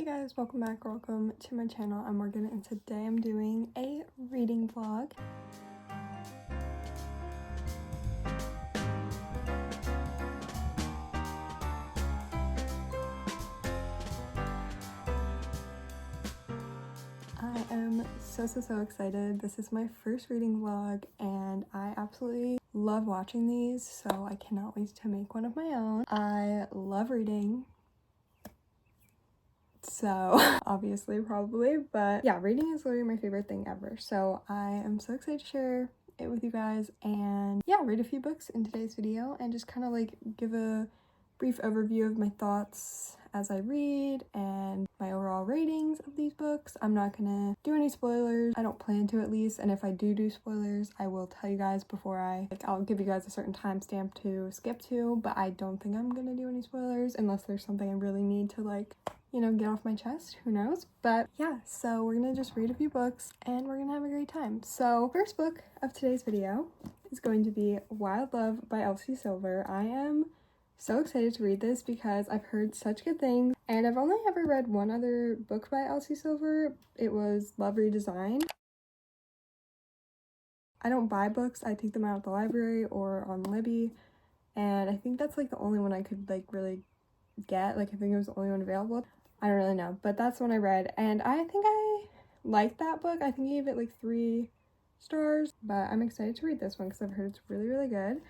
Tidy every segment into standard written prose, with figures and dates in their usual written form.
Hey guys, welcome back, welcome to my channel. I'm Morgan and today I'm doing a reading vlog. I am so excited. This is my first reading vlog and I absolutely love watching these, so I cannot wait to make one of my own. I love reading. So obviously probably, but yeah, reading is literally my favorite thing ever. So I am so excited to share it with you guys and yeah, read a few books in today's video and just kind of like give a brief overview of my thoughts as I read and my overall ratings of these books. I'm not gonna do any spoilers. I don't plan to, at least, and if I do spoilers, I will tell you guys before I'll give you guys a certain timestamp to skip to, but I don't think I'm gonna do any spoilers unless there's something I really need to get off my chest, who knows. But yeah, so we're gonna just read a few books and we're gonna have a great time. So first book of today's video is going to be Wild Love by Elsie Silver. I am so excited to read this because I've heard such good things and I've only ever read one other book by Elsie Silver. It was Love Redesigned. I don't buy books, I take them out at the library or on Libby, and I think that's like the only one I could like really get. Like I think it was the only one available. I don't really know, but that's one I read and I think I liked that book. I think I gave it like 3 stars, but I'm excited to read this one because I've heard it's really good.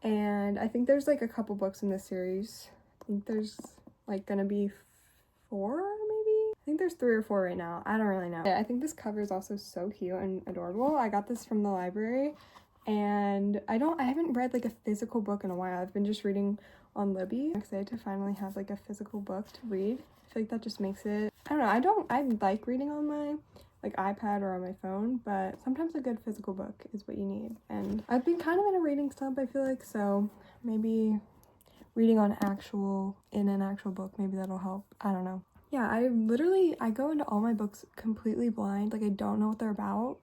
And I think there's like a couple books in this series. I think there's like gonna be 4 maybe? I think there's 3 or 4 right now. I don't really know. I think this cover is also so cute and adorable. I got this from the library and I haven't read like a physical book in a while. I've been just reading on Libby. I'm excited to finally have like a physical book to read. I feel like that just makes it, I don't know, I like reading on my like iPad or on my phone, but sometimes a good physical book is what you need. And I've been kind of in a reading slump, I feel like, so maybe reading in an actual book, maybe that'll help. I don't know. Yeah, I go into all my books completely blind. Like I don't know what they're about,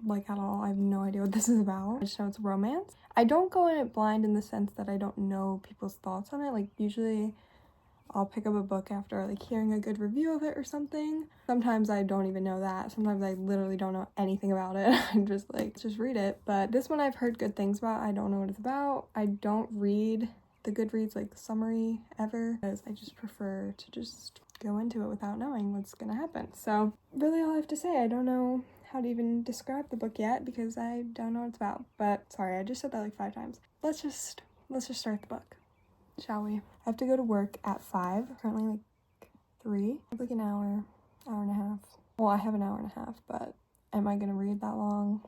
like at all. I have no idea what this is about. I just know it's romance. I don't go in it blind in the sense that I don't know people's thoughts on it. Like usually I'll pick up a book after like hearing a good review of it or something. Sometimes I don't even know that. Sometimes I literally don't know anything about it. I'm just like, just read it. But this one I've heard good things about. I don't know what it's about. I don't read the Goodreads like summary ever because I just prefer to just go into it without knowing what's gonna happen. So really all I have to say, I don't know how to even describe the book yet because I don't know what it's about. But sorry, I just said that like 5 times. Let's just start the book, shall we? I have to go to work at 5, currently like 3. I have like an hour and a half. Well, I have an hour and a half, but am I gonna read that long?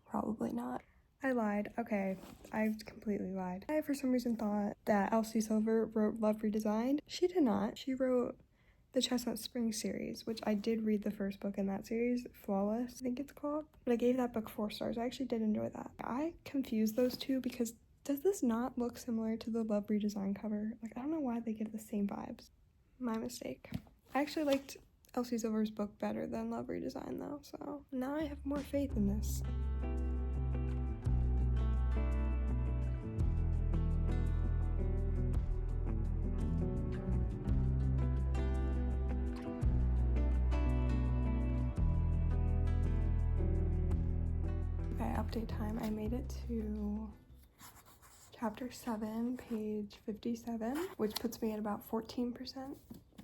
Probably not. I lied. Okay, I completely lied. I for some reason thought that Elsie Silver wrote Love Redesigned. She did not. She wrote the Chestnut Spring series, which I did read the first book in that series, Flawless, I think it's called. But I gave that book 4 stars. I actually did enjoy that. I confused those two because does this not look similar to the Love Redesigned cover? Like, I don't know why they give the same vibes. My mistake. I actually liked Elsie Silver's book better than Love Redesigned though, so now I have more faith in this. Okay, update time. I made it to chapter 7, page 57, which puts me at about 14%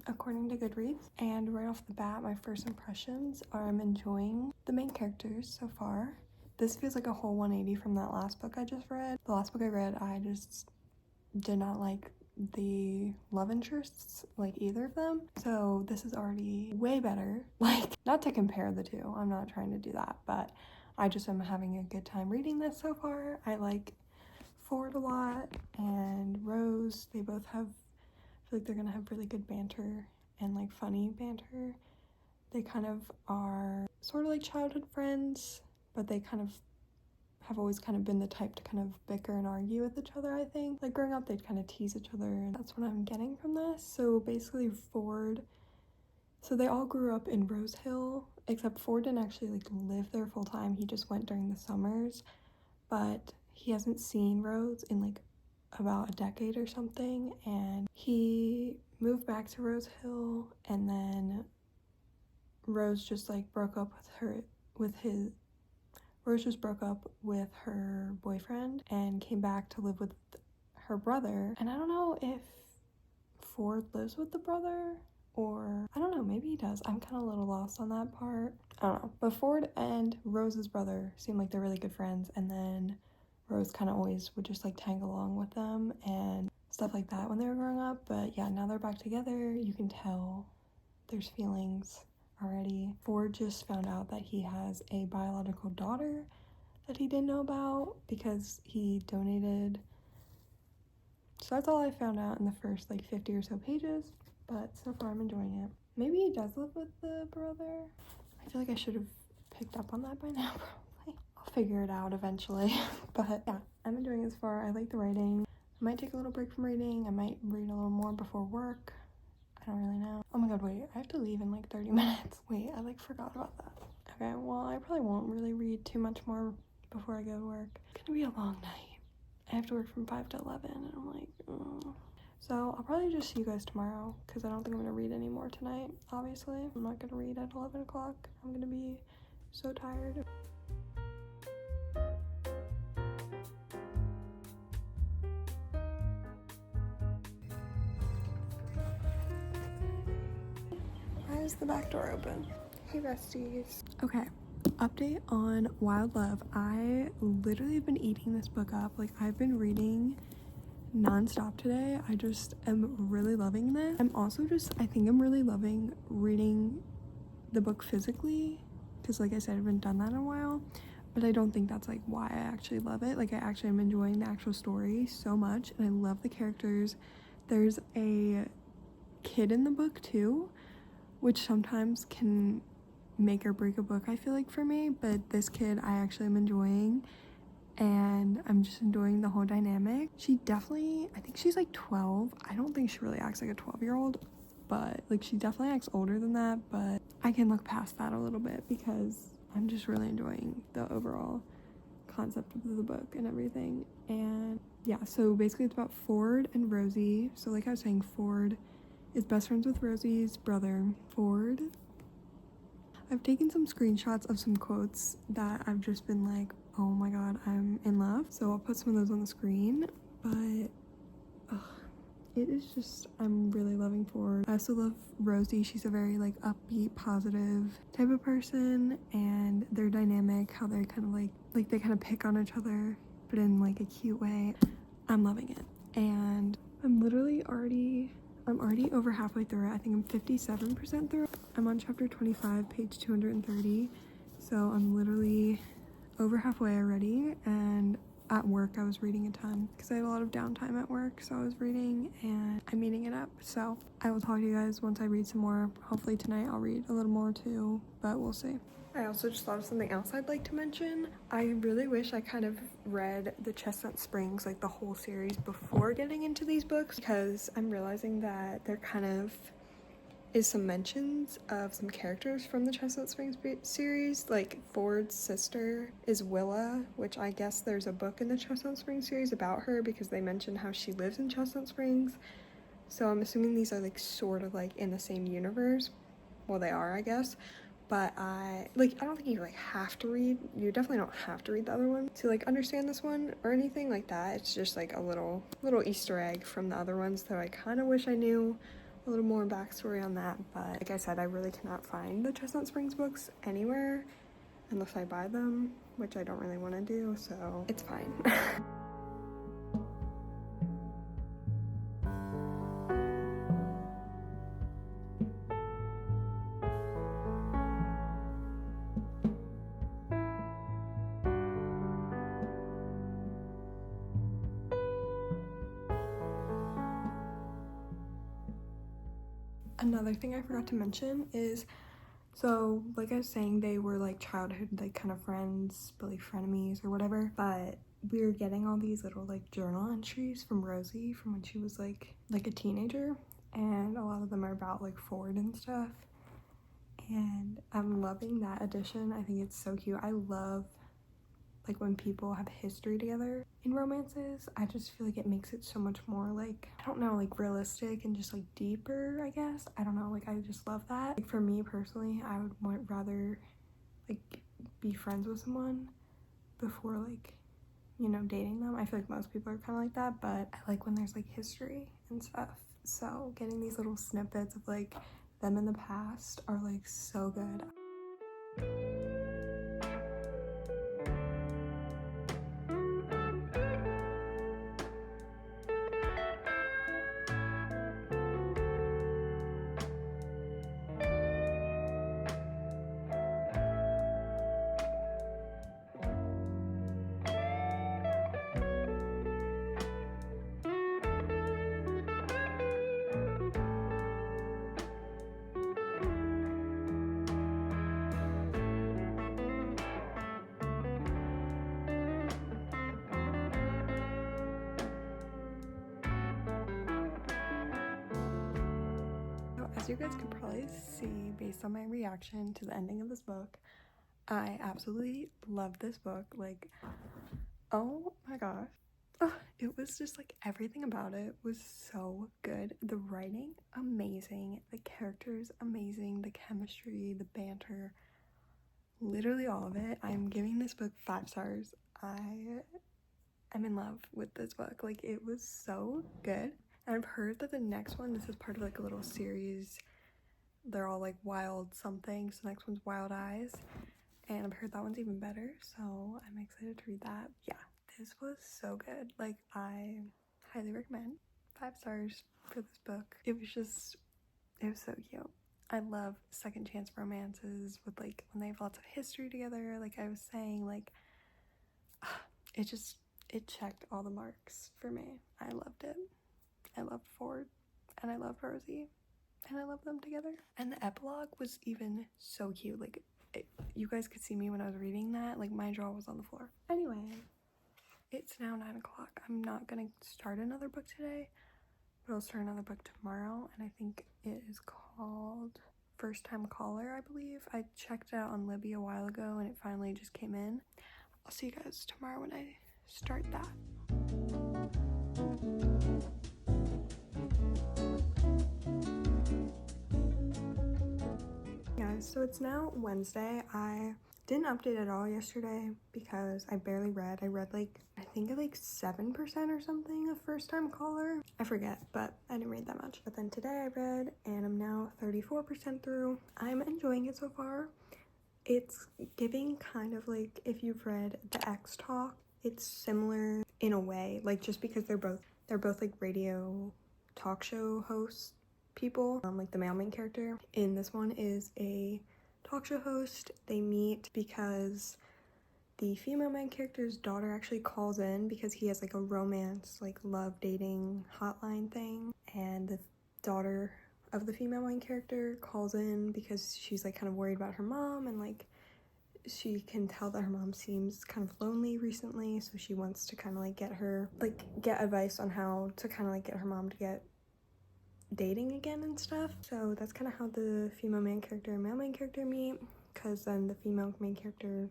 according to Goodreads. And right off the bat, my first impressions are I'm enjoying the main characters so far. This feels like a whole 180 from that last book I just read. The last book I read, I just did not like the love interests, like either of them. So this is already way better. Like, not to compare the two, I'm not trying to do that, but I just am having a good time reading this so far. I like Ford a lot and Rose. They both have, I feel like they're gonna have really good banter and like funny banter. They kind of are sort of like childhood friends, but they kind of have always kind of been the type to kind of bicker and argue with each other, I think. Like growing up, they'd kind of tease each other, and that's what I'm getting from this. So basically Ford, so they all grew up in Rose Hill, except Ford didn't actually like live there full time. He just went during the summers, but he hasn't seen Rose in like about a decade or something, and he moved back to Rose Hill, and then Rose just like broke up with her boyfriend and came back to live with her brother. And I don't know if Ford lives with the brother, or I don't know, maybe he does. I'm kind of a little lost on that part. I don't know. But Ford and Rose's brother seem like they're really good friends, and then Rose kind of always would just like tag along with them and stuff like that when they were growing up. But yeah, now they're back together. You can tell there's feelings already. Ford just found out that he has a biological daughter that he didn't know about because he donated. So that's all I found out in the first like 50 or so pages, but so far I'm enjoying it. Maybe he does live with the brother. I feel like I should have picked up on that by now, probably. I'll figure it out eventually. But yeah, I'm enjoying it so far. I like the writing. I might take a little break from reading. I might read a little more before work. I don't really know. Oh my god, wait, I have to leave in like 30 minutes. Wait, I like forgot about that. Okay, well, I probably won't really read too much more before I go to work. It's gonna be a long night. I have to work from 5 to 11, and I'm like, ugh. So I'll probably just see you guys tomorrow, because I don't think I'm gonna read anymore tonight, obviously. I'm not gonna read at 11 o'clock. I'm gonna be so tired. Why is the back door open? Hey besties. Okay, update on Wild Love. I literally have been eating this book up. Like, I've been reading non-stop today. I just am really loving this. I think I'm really loving reading the book physically, because like I said, I haven't done that in a while, but I don't think that's like why I actually love it. Like, I actually am enjoying the actual story so much, and I love the characters. There's a kid in the book too, which sometimes can make or break a book, I feel like, for me, but this kid I actually am enjoying, and I'm just enjoying the whole dynamic. She definitely, I think she's like 12. I don't think she really acts like a 12-year-old, but like she definitely acts older than that, but I can look past that a little bit because I'm just really enjoying the overall concept of the book and everything. And yeah, so basically it's about Ford and Rosie. So like I was saying, Ford is best friends with Rosie's brother. Ford, I've taken some screenshots of some quotes that I've just been like, oh my god, I'm in love. So I'll put some of those on the screen, but it is just, I'm really loving Ford. I also love Rosie. She's a very like upbeat, positive type of person, and their dynamic, how they're kind of like they kind of pick on each other, but in like a cute way. I'm loving it, and I'm already over halfway through it. I think I'm 57% through. I'm on chapter 25, page 230, so I'm literally over halfway already. And at work I was reading a ton because I had a lot of downtime at work, so I was reading and I'm eating it up. So I will talk to you guys once I read some more. Hopefully tonight I'll read a little more too, but we'll see. I also just thought of something else I'd like to mention. I really wish I kind of read the Chestnut Springs, like the whole series, before getting into these books, because I'm realizing that there kind of is some mentions of some characters from the Chestnut Springs series. Like Ford's sister is Willa, which I guess there's a book in the Chestnut Springs series about her because they mention how she lives in Chestnut Springs. So I'm assuming these are like sort of like in the same universe. Well, they are, I guess. But I don't think you like have to read, you definitely don't have to read the other one to like understand this one or anything like that. It's just like a little Easter egg from the other ones, so I kind of wish I knew a little more backstory on that. But like I said, I really cannot find the Chestnut Springs books anywhere unless I buy them, which I don't really want to do, so it's fine. Another thing I forgot to mention is, so like I was saying, they were like childhood like kind of friends, but like frenemies or whatever, but we were getting all these little like journal entries from Rosie from when she was like a teenager, and a lot of them are about like Ford and stuff, and I'm loving that edition. I think it's so cute. I love like when people have history together in romances. I just feel like it makes it so much more like, I don't know, like realistic and just like deeper, I guess. I don't know, like I just love that. Like for me personally, I would rather like be friends with someone before like, you know, dating them. I feel like most people are kind of like that, but I like when there's like history and stuff. So getting these little snippets of like them in the past are like so good. As you guys can probably see based on my reaction to the ending of this book, I absolutely love this book. Like, oh my gosh. It was just like everything about it was so good. The writing, amazing. The characters, amazing. The chemistry, the banter, literally all of it. I'm giving this book 5 stars. I'm in love with this book. Like, it was so good. And I've heard that the next one, this is part of like a little series. They're all like wild something. So the next one's Wild Eyes. And I've heard that one's even better. So I'm excited to read that. Yeah, this was so good. Like, I highly recommend. 5 stars for this book. It was so cute. I love second chance romances with like when they have lots of history together. Like I was saying, like it checked all the marks for me. I loved it. I loved Ford and I loved Rosie and I loved them together. And the epilogue was even so cute. Like you guys could see me when I was reading that. Like my jaw was on the floor. Anyway, it's now 9 o'clock. I'm not gonna start another book today, but I'll start another book tomorrow, and I think it is called First Time Caller, I believe. I checked it out on Libby a while ago and it finally just came in. I'll see you guys tomorrow when I start that. Guys, so it's now Wednesday. I didn't update at all yesterday because I barely read. I read like, I think like 7% or something of First Time Caller. I forget, but I didn't read that much. But then today I read and I'm now 34% through. I'm enjoying it so far. It's giving kind of like, if you've read The X Talk, it's similar in a way, like just because they're both like radio talk show hosts people. Like the male main character in this one is a talk show host. They meet because the female main character's daughter actually calls in because he has like a romance, like love dating hotline thing, and the daughter of the female main character calls in because she's like kind of worried about her mom, and like she can tell that her mom seems kind of lonely recently, so she wants to kind of like get advice on how to kind of like get her mom to get dating again and stuff. So that's kind of how the female main character and male main character meet, because then the female main character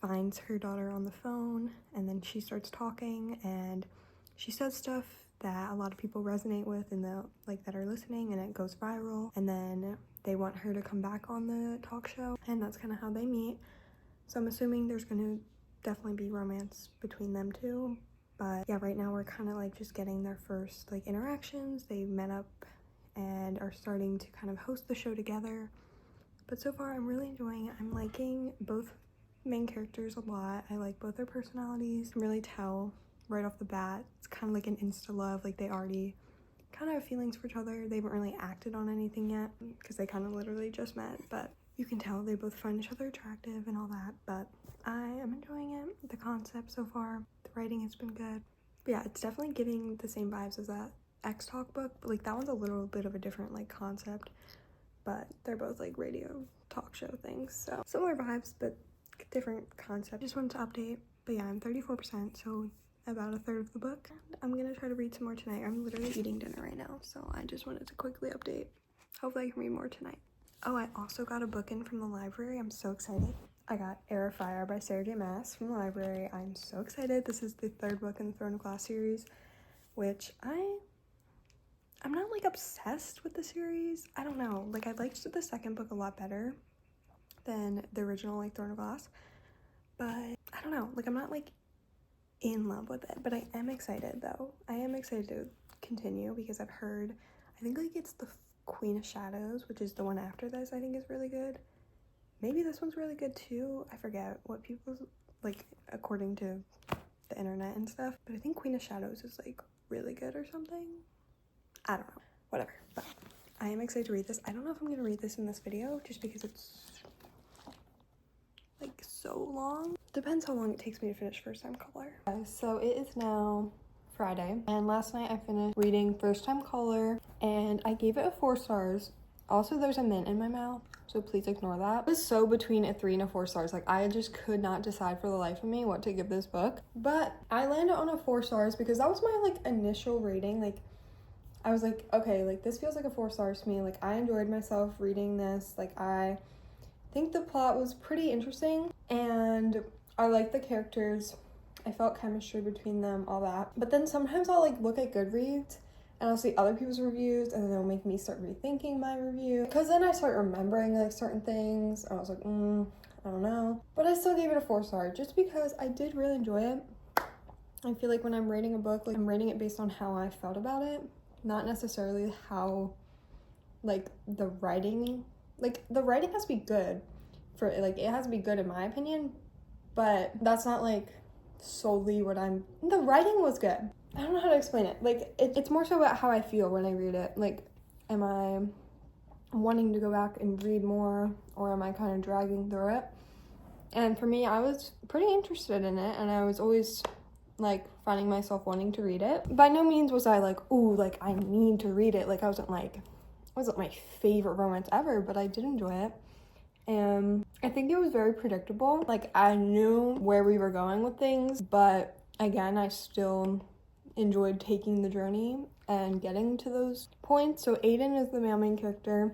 finds her daughter on the phone and then she starts talking and she says stuff that a lot of people resonate with and that are listening, and it goes viral, and then they want her to come back on the talk show, and that's kind of how they meet. So I'm assuming there's gonna definitely be romance between them two. But yeah, right now we're kind of like just getting their first like interactions. They met up and are starting to kind of host the show together. But so far I'm really enjoying it. I'm liking both main characters a lot. I like both their personalities. You can really tell right off the bat it's kind of like an insta love. Like they already kind of have feelings for each other. They haven't really acted on anything yet because they kind of literally just met, but you can tell they both find each other attractive and all that. But I am enjoying it. The concept so far, the writing has been good. But yeah, it's definitely giving the same vibes as that X Talk book, but like that one's a little bit of a different like concept, but they're both like radio talk show things, so similar vibes but different concept. Just wanted to update. But yeah, I'm 34%, so about a third of the book. I'm gonna try to read some more tonight. I'm literally eating dinner right now, so I just wanted to quickly update. Hopefully I can read more tonight. Oh, I also got a book in from the library. I'm so excited. I got Air of Fire by Sarah J. Maas from the library. I'm so excited. This is the third book in the Throne of Glass series, which I'm not like obsessed with the series. I don't know. Like, I liked the second book a lot better than the original like Throne of Glass, but I don't know. Like, I'm not like in love with it, but I am excited though. I am excited to continue because I've heard, I think like it's the Queen of Shadows, which is the one after this, I think is really good. Maybe this one's really good too. I forget what people like according to the internet and stuff, but I think Queen of Shadows is like really good or something. I don't know, whatever, but I am excited to read this. I don't know if I'm gonna read this in this video just because it's like so long. Depends how long it takes me to finish First Time Caller. So it is now Friday, and last night I finished reading First Time Caller, and I gave it a 4 stars. Also, there's a mint in my mouth, so please ignore that. I was so between a 3 and a 4 stars. Like, I just could not decide for the life of me what to give this book, but I landed on a 4 stars because that was my like initial rating. Like, I was like, okay, like this feels like a 4 stars to me. Like, I enjoyed myself reading this. Like, I think the plot was pretty interesting and I like the characters. I felt chemistry between them, all that. But then sometimes I'll like look at Goodreads and I'll see other people's reviews and then it'll make me start rethinking my review, because then I start remembering like certain things and I was like, I don't know. But I still gave it a 4 star just because I did really enjoy it. I feel like when I'm rating a book, like I'm rating it based on how I felt about it, not necessarily how like the writing, like the writing has to be good for like, it has to be good in my opinion, but that's not like solely what the writing was good. I don't know how to explain it. Like, it's more so about how I feel when I read it. Like, am I wanting to go back and read more, or am I kind of dragging through it? And for me, I was pretty interested in it, and I was always like finding myself wanting to read it. By no means was I like, ooh, like I need to read it. Like, I wasn't like, it wasn't my favorite romance ever, but I did enjoy it. And I think it was very predictable. Like, I knew where we were going with things, but again, I still enjoyed taking the journey and getting to those points. So Aiden is the male main character.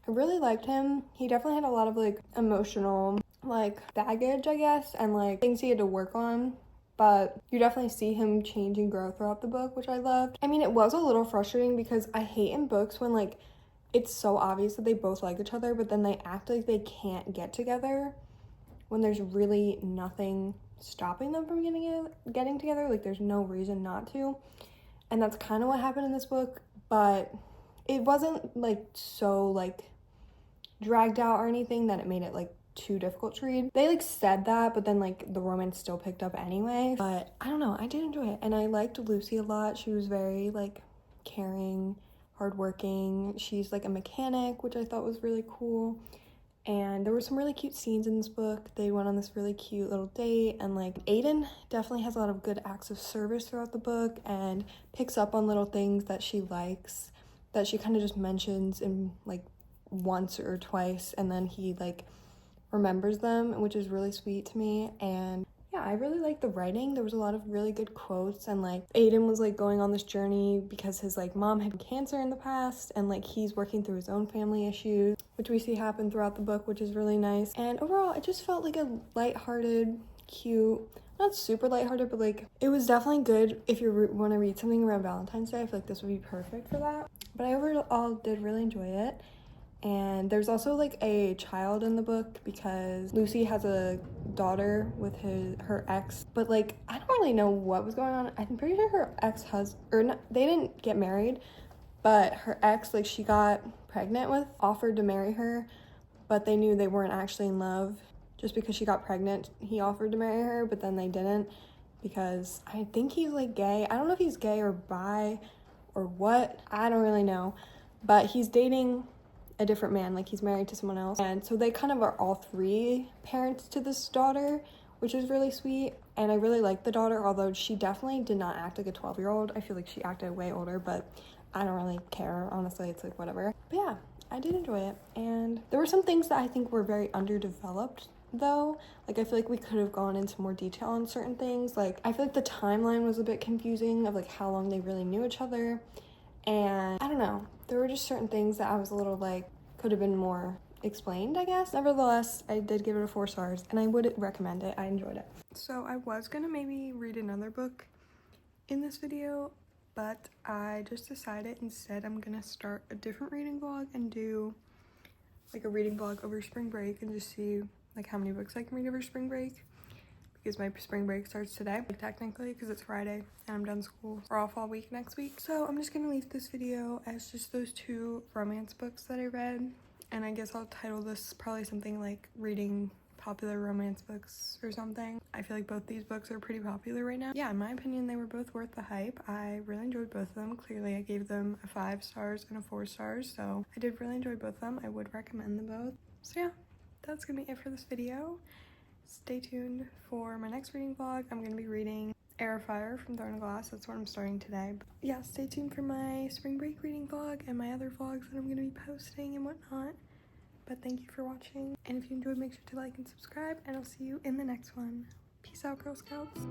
I really liked him. He definitely had a lot of like emotional like baggage, I guess, and like things he had to work on, but you definitely see him change and grow throughout the book, which I loved. I mean, it was a little frustrating because I hate in books when like it's so obvious that they both like each other, but then they act like they can't get together when there's really nothing stopping them from getting together. Like, there's no reason not to. And that's kind of what happened in this book, but it wasn't like so like dragged out or anything that it made it like too difficult to read. They like said that, but then like the romance still picked up anyway. But I don't know, I did enjoy it, and I liked Lucy a lot. She was very like caring, hardworking. She's like a mechanic, which I thought was really cool. And there were some really cute scenes in this book. They went on this really cute little date, and like Aiden definitely has a lot of good acts of service throughout the book and picks up on little things that she likes that she kind of just mentions in like once or twice, and then he like remembers them, which is really sweet to me. And yeah, I really like the writing. There was a lot of really good quotes, and like Aiden was like going on this journey because his like mom had cancer in the past, and like he's working through his own family issues, which we see happen throughout the book, which is really nice. And overall, it just felt like a lighthearted, cute, not super lighthearted, but like it was definitely good if you want to read something around Valentine's Day. I feel like this would be perfect for that. But I overall did really enjoy it. And there's also like a child in the book because Lucy has a daughter with her ex, but like I don't really know what was going on. I'm pretty sure her they didn't get married, but her ex, like she got pregnant with, offered to marry her, but they knew they weren't actually in love. Just because she got pregnant, he offered to marry her, but then they didn't because I think he's like gay. I don't know if he's gay or bi or what, I don't really know, but he's dating a different man, like he's married to someone else. And so they kind of are all three parents to this daughter, which is really sweet. And I really like the daughter, although she definitely did not act like a 12-year-old. I feel like she acted way older, but I don't really care, honestly. It's like whatever. But yeah, I did enjoy it. And there were some things that I think were very underdeveloped though. Like I feel like we could have gone into more detail on certain things. Like I feel like the timeline was a bit confusing of like how long they really knew each other. And I don't know, there were just certain things that I was a little like, could have been more explained, I guess. Nevertheless, I did give it a 4 stars and I would recommend it. I enjoyed it. So I was gonna maybe read another book in this video, but I just decided instead I'm gonna start a different reading vlog and do like a reading vlog over spring break and just see like how many books I can read over spring break, because my spring break starts today, like, technically, because it's Friday and I'm done school. We're off all week next week. So I'm just gonna leave this video as just those 2 romance books that I read, and I guess I'll title this probably something like reading popular romance books or something. I feel like both these books are pretty popular right now. Yeah, in my opinion, they were both worth the hype. I really enjoyed both of them. Clearly, I gave them a 5 stars and a 4 stars, so I did really enjoy both of them. I would recommend them both. So yeah, that's gonna be it for this video. Stay tuned for my next reading vlog. I'm gonna be reading Air of Fire from Throne of Glass. That's what I'm starting today. But yeah, stay tuned for my spring break reading vlog and my other vlogs that I'm gonna be posting and whatnot. But thank you for watching, and if you enjoyed, make sure to like and subscribe, and I'll see you in the next one. Peace out, Girl Scouts.